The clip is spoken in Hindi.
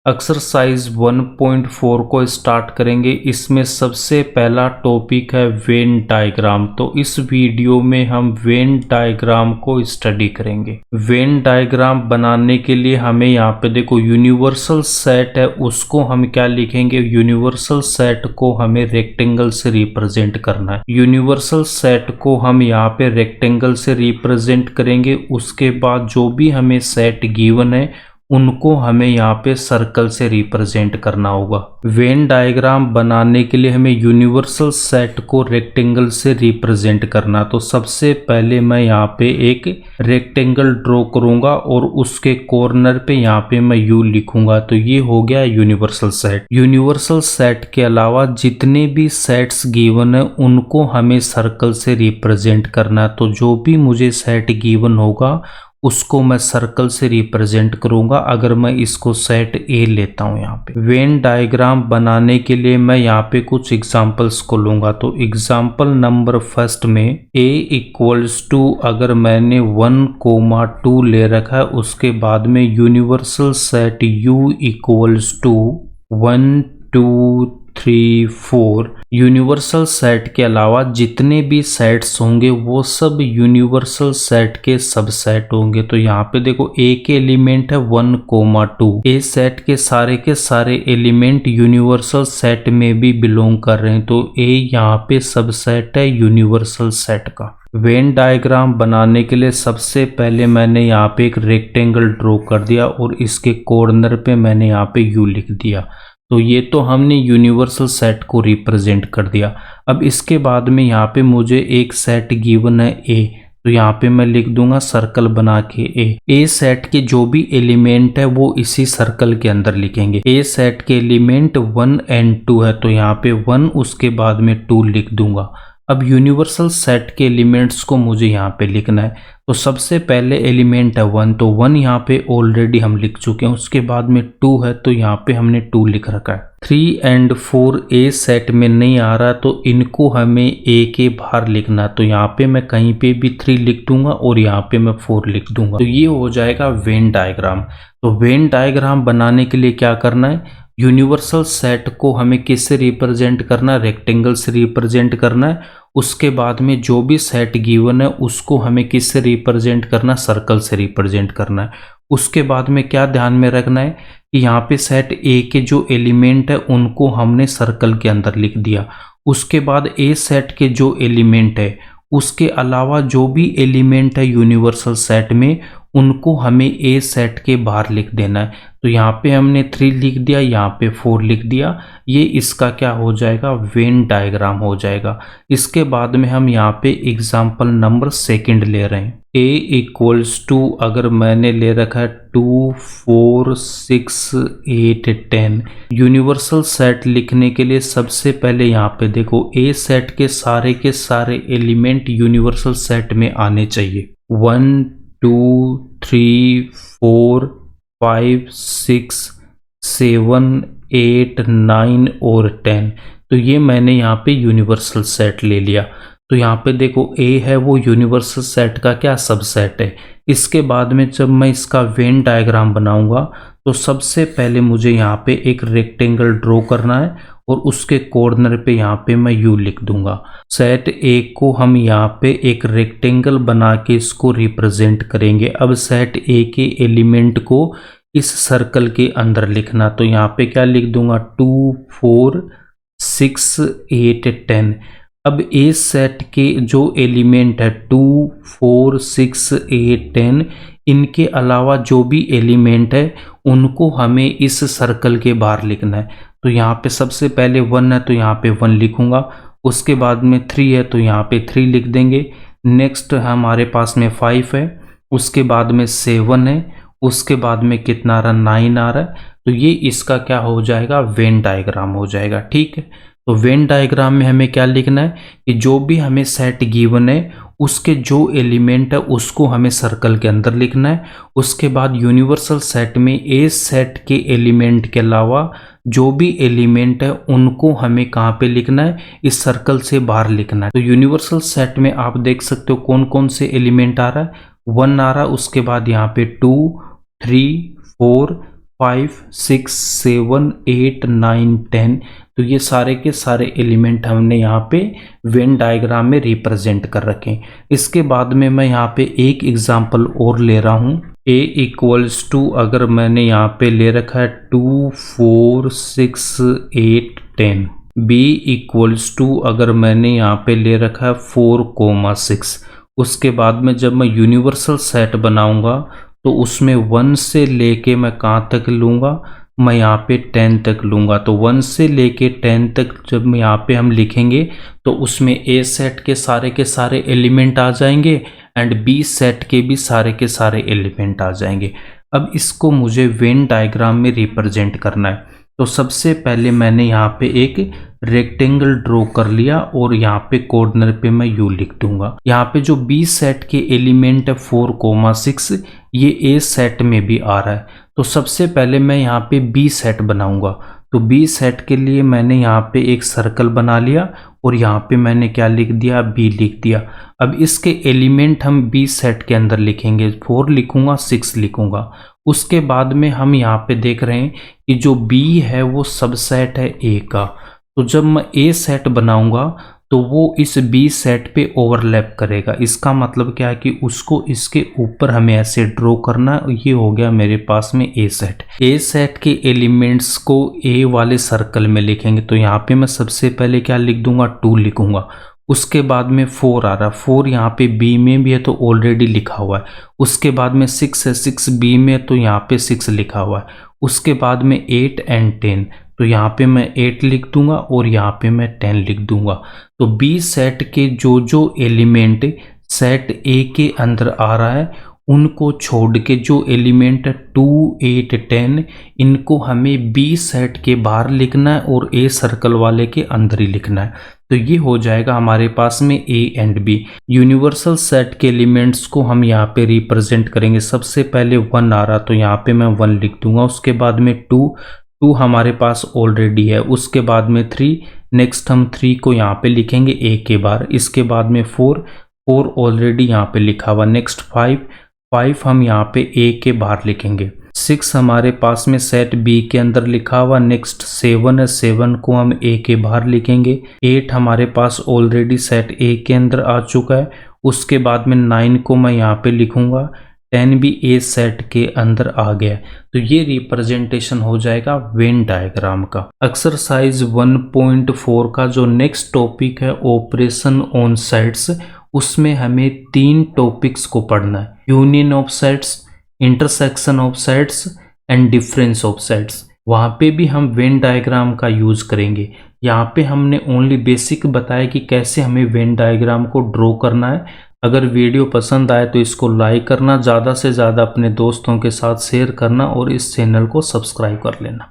एक्सरसाइज 1.4 को स्टार्ट करेंगे। इसमें सबसे पहला टॉपिक है वेन डायग्राम। तो इस वीडियो में हम वेन डायग्राम को स्टडी करेंगे। वेन डायग्राम बनाने के लिए हमें यहाँ पे देखो यूनिवर्सल सेट है, उसको हम क्या लिखेंगे, यूनिवर्सल सेट को हमें रेक्टेंगल से रिप्रेजेंट करना है। यूनिवर्सल सेट को हम यहाँ पे रेक्टेंगल से रिप्रेजेंट करेंगे। उसके बाद जो भी हमें सेट गिवन है उनको हमें यहाँ पे सर्कल से रिप्रेजेंट करना होगा। वेन डायग्राम बनाने के लिए हमें यूनिवर्सल सेट को रेक्टेंगल से रिप्रेजेंट करना। तो सबसे पहले मैं यहाँ पे एक रेक्टेंगल ड्रॉ करूंगा और उसके कॉर्नर पे यहाँ पे मैं यू लिखूंगा। तो ये हो गया यूनिवर्सल सेट। यूनिवर्सल सेट के अलावा जितने भी सेट्स गिवन है उनको हमें सर्कल से रिप्रेजेंट करना। तो जो भी मुझे सेट गिवन होगा उसको मैं सर्कल से रिप्रेजेंट करूंगा। अगर मैं इसको सेट ए लेता हूं यहाँ पे वेन डायग्राम बनाने के लिए मैं यहाँ पे कुछ एग्जांपल्स को लूंगा। तो एग्जांपल नंबर फर्स्ट में a इक्वल्स टू अगर मैंने 1,2 ले रखा है, उसके बाद में universal set u equals to 1 2 3 4। Universal set के अलावा जितने भी सेट्स होंगे वो सब यूनिवर्सल सेट के सबसेट होंगे। तो यहाँ पे देखो a के एलिमेंट है 1,2। ए सेट के सारे एलिमेंट यूनिवर्सल सेट में भी बिलोंग कर रहे हैं। तो a यहाँ पे सबसेट है यूनिवर्सल सेट का। वेन डायग्राम बनाने के लिए सबसे पहले मैंने यहाँ पे एक रेक्टेंगल ड्रॉ कर दिया और इसके कॉर्नर पे मैंने यहाँ पे u लिख दिया। तो ये तो हमने यूनिवर्सल सेट को रिप्रेजेंट कर दिया। अब इसके बाद में यहाँ पे मुझे एक सेट गिवन है a, तो यहाँ पे मैं लिख दूंगा सर्कल बना के a सेट के जो भी एलिमेंट है वो इसी सर्कल के अंदर लिखेंगे। a सेट के एलिमेंट 1 and 2 है, तो यहाँ पे 1 उसके बाद में 2 लिख दूंगा। अब यूनिवर्सल सेट के एलिमेंट्स को मुझे यहाँ पे लिखना है। तो सबसे पहले एलिमेंट है 1, तो 1 यहाँ पे ऑलरेडी हम लिख चुके हैं। उसके बाद में 2 है, तो यहाँ पे हमने 2 लिख रखा है। 3 and 4 ए सेट में नहीं आ रहा, तो इनको हमें ए के बाहर लिखना। तो यहाँ पे मैं कहीं पे भी 3 लिख दूंगा और यहाँ पे मैं 4 लिख दूंगा। तो ये हो जाएगा वेन डायग्राम। तो वेन डायग्राम बनाने के लिए क्या करना है, यूनिवर्सल सेट को हमें किससे रिप्रेजेंट करना है, रेक्टेंगल से रिप्रेजेंट करना है। उसके बाद में जो भी सेट गिवन है उसको हमें किससे रिप्रेजेंट करना, सर्कल से रिप्रेजेंट करना है। उसके बाद में क्या ध्यान में रखना है कि यहाँ पे सेट ए के जो एलिमेंट है उनको हमने सर्कल के अंदर लिख दिया। उसके बाद ए सेट के जो एलिमेंट है उसके अलावा जो भी एलिमेंट है यूनिवर्सल सेट में उनको हमें ए सेट के बाहर लिख देना है। तो यहाँ पे हमने 3 लिख दिया, यहाँ पे 4 लिख दिया। ये इसका क्या हो जाएगा, वेन डायग्राम हो जाएगा। इसके बाद में हम यहाँ पे एग्जाम्पल नंबर सेकंड ले रहे हैं। a इक्वल्स टू अगर मैंने ले रखा है 2 4 6 8 10। यूनिवर्सल सेट लिखने के लिए सबसे पहले यहाँ पे देखो a सेट के सारे एलिमेंट यूनिवर्सल सेट में आने चाहिए। 1 2 3 4 5 6 7 8 9 और 10। तो ये मैंने यहाँ पे यूनिवर्सल सेट ले लिया। तो यहाँ पे देखो a है वो यूनिवर्सल सेट का क्या, सबसेट है। इसके बाद में जब मैं इसका वेन डायग्राम बनाऊंगा तो सबसे पहले मुझे यहाँ पे एक रेक्टेंगल ड्रॉ करना है और उसके कॉर्नर पे यहाँ पे मैं u लिख दूंगा। सेट a को हम यहाँ पे एक रेक्टेंगल बना के इसको रिप्रेजेंट करेंगे। अब सेट a के एलिमेंट को इस सर्कल के अंदर लिखना। तो यहाँ पे क्या लिख दूंगा, 2 4 6 8 10। अब ए सेट के जो एलिमेंट है 2 4 6 8 10, इनके अलावा जो भी एलिमेंट है उनको हमें इस सर्कल के बाहर लिखना है। तो यहाँ पे सबसे पहले 1 है, तो यहाँ पे 1 लिखूंगा। उसके बाद में 3 है, तो यहाँ पे 3 लिख देंगे। नेक्स्ट हमारे पास में 5 है, उसके बाद में 7 है, उसके बाद में कितना आ रहा, 9 आ रहा है। तो ये इसका क्या हो जाएगा, वेन डायग्राम हो जाएगा। ठीक है, तो वेन डायग्राम में हमें क्या लिखना है कि जो भी हमें सेट गिवन है उसके जो एलिमेंट है उसको हमें सर्कल के अंदर लिखना है। उसके बाद यूनिवर्सल सेट में ए सेट के एलिमेंट के अलावा जो भी एलिमेंट है उनको हमें कहाँ पे लिखना है, इस सर्कल से बाहर लिखना है। तो यूनिवर्सल सेट में आप देख सकते हो कौन कौन से एलिमेंट आ रहा है, 1 आ रहा है, उसके बाद यहाँ पे 2 3 4 5, 6, 7, 8, 9, 10। तो ये सारे के सारे एलिमेंट हमने यहाँ पे वेन डायग्राम में रिप्रेजेंट कर रखे हैं। इसके बाद में मैं यहाँ पे एक एग्जांपल और ले रहा हूँ। a इक्वल्स टू, अगर मैंने यहाँ पे ले रखा है 2, 4, 6, 8, 10। b इक्वल्स टू, अगर मैंने यहाँ पे ले रखा है 4, 6। उसके बाद में जब मैं यूनिवर्सल सेट बनाऊंगा तो उसमें 1 से लेके मैं कहाँ तक लूँगा, मैं यहाँ पे 10 तक लूँगा। तो 1 से लेके 10 तक जब मैं यहाँ पे हम लिखेंगे तो उसमें ए सेट के सारे एलिमेंट आ जाएंगे एंड बी सेट के भी सारे एलिमेंट आ जाएंगे। अब इसको मुझे वेन डायग्राम में रिप्रेजेंट करना है। तो सबसे पहले मैंने यहाँ पे एक रेक्टेंगल ड्रॉ कर लिया और यहाँ पे कॉर्नर पे मैं यू लिख दूंगा। यहाँ पे जो बी सेट के एलिमेंट है 4, 6, ये ए सेट में भी आ रहा है। तो सबसे पहले मैं यहाँ पे बी सेट बनाऊंगा। तो बी सेट के लिए मैंने यहाँ पे एक सर्कल बना लिया और यहाँ पे मैंने क्या लिख दिया, बी लिख दिया। अब इसके एलिमेंट हम बी सेट के अंदर लिखेंगे, 4 लिखूंगा, 6 लिखूंगा। उसके बाद में हम यहाँ पे देख रहे हैं कि जो बी है वो सबसेट है ए का। तो जब मैं ए सेट बनाऊंगा तो वो इस बी सेट पे ओवरलैप करेगा। इसका मतलब क्या है कि उसको इसके ऊपर हमें ऐसे ड्रॉ करना। ये हो गया मेरे पास में ए सेट। ए सेट के एलिमेंट्स को ए वाले सर्कल में लिखेंगे। तो यहाँ पे मैं सबसे पहले क्या लिख दूंगा, 2 लिखूंगा। उसके बाद में 4 आ रहा, 4 यहाँ पे बी में भी है तो ऑलरेडी लिखा हुआ है। उसके बाद में 6 है, 6 बी में तो यहाँ पे 6 लिखा हुआ है। उसके बाद में 8 एंड 10, तो यहाँ पे मैं 8 लिख दूंगा और यहाँ पे मैं 10 लिख दूंगा। तो बी सेट के जो एलिमेंट सेट ए के अंदर आ रहा है उनको छोड़ के जो एलिमेंट 2, 8, 10 इनको हमें बी सेट के बाहर लिखना है और ए सर्कल वाले के अंदर ही लिखना है। तो ये हो जाएगा हमारे पास में A and B. Universal set के एलिमेंट्स को हम यहाँ पे रिप्रेजेंट करेंगे। सबसे पहले 1 आ रहा तो यहाँ पे मैं 1 लिख दूंगा। उसके बाद में 2 हमारे पास ऑलरेडी है। उसके बाद में 3, नेक्स्ट हम 3 को यहाँ पे लिखेंगे ए के बाहर। इसके बाद में 4 ऑलरेडी यहाँ पे लिखा हुआ। नेक्स्ट 5 हम यहाँ पे ए के बाहर लिखेंगे। 6 हमारे पास में सेट बी के अंदर लिखा हुआ। नेक्स्ट 7 है, 7 को हम ए के बाहर लिखेंगे। 8 हमारे पास ऑलरेडी सेट ए के अंदर आ चुका है। उसके बाद में 9 को मैं यहाँ पे लिखूंगा। 10 भी ए सेट के अंदर आ गया। तो ये रिप्रेजेंटेशन हो जाएगा वेन डायग्राम का। एक्सरसाइज 1.4 का जो नेक्स्ट टॉपिक है ऑपरेशन ऑन सेट्स, उसमें हमें 3 टॉपिक्स को पढ़ना है। Union of sets, intersection of sets and difference of sets. वहाँ पे भी हम वेन डायग्राम का यूज करेंगे। यहाँ पे हमने ओनली बेसिक बताया कि कैसे हमें वेन डायग्राम को ड्रॉ करना है। अगर वीडियो पसंद आए तो इसको लाइक करना, ज़्यादा से ज़्यादा अपने दोस्तों के साथ शेयर करना और इस चैनल को सब्सक्राइब कर लेना।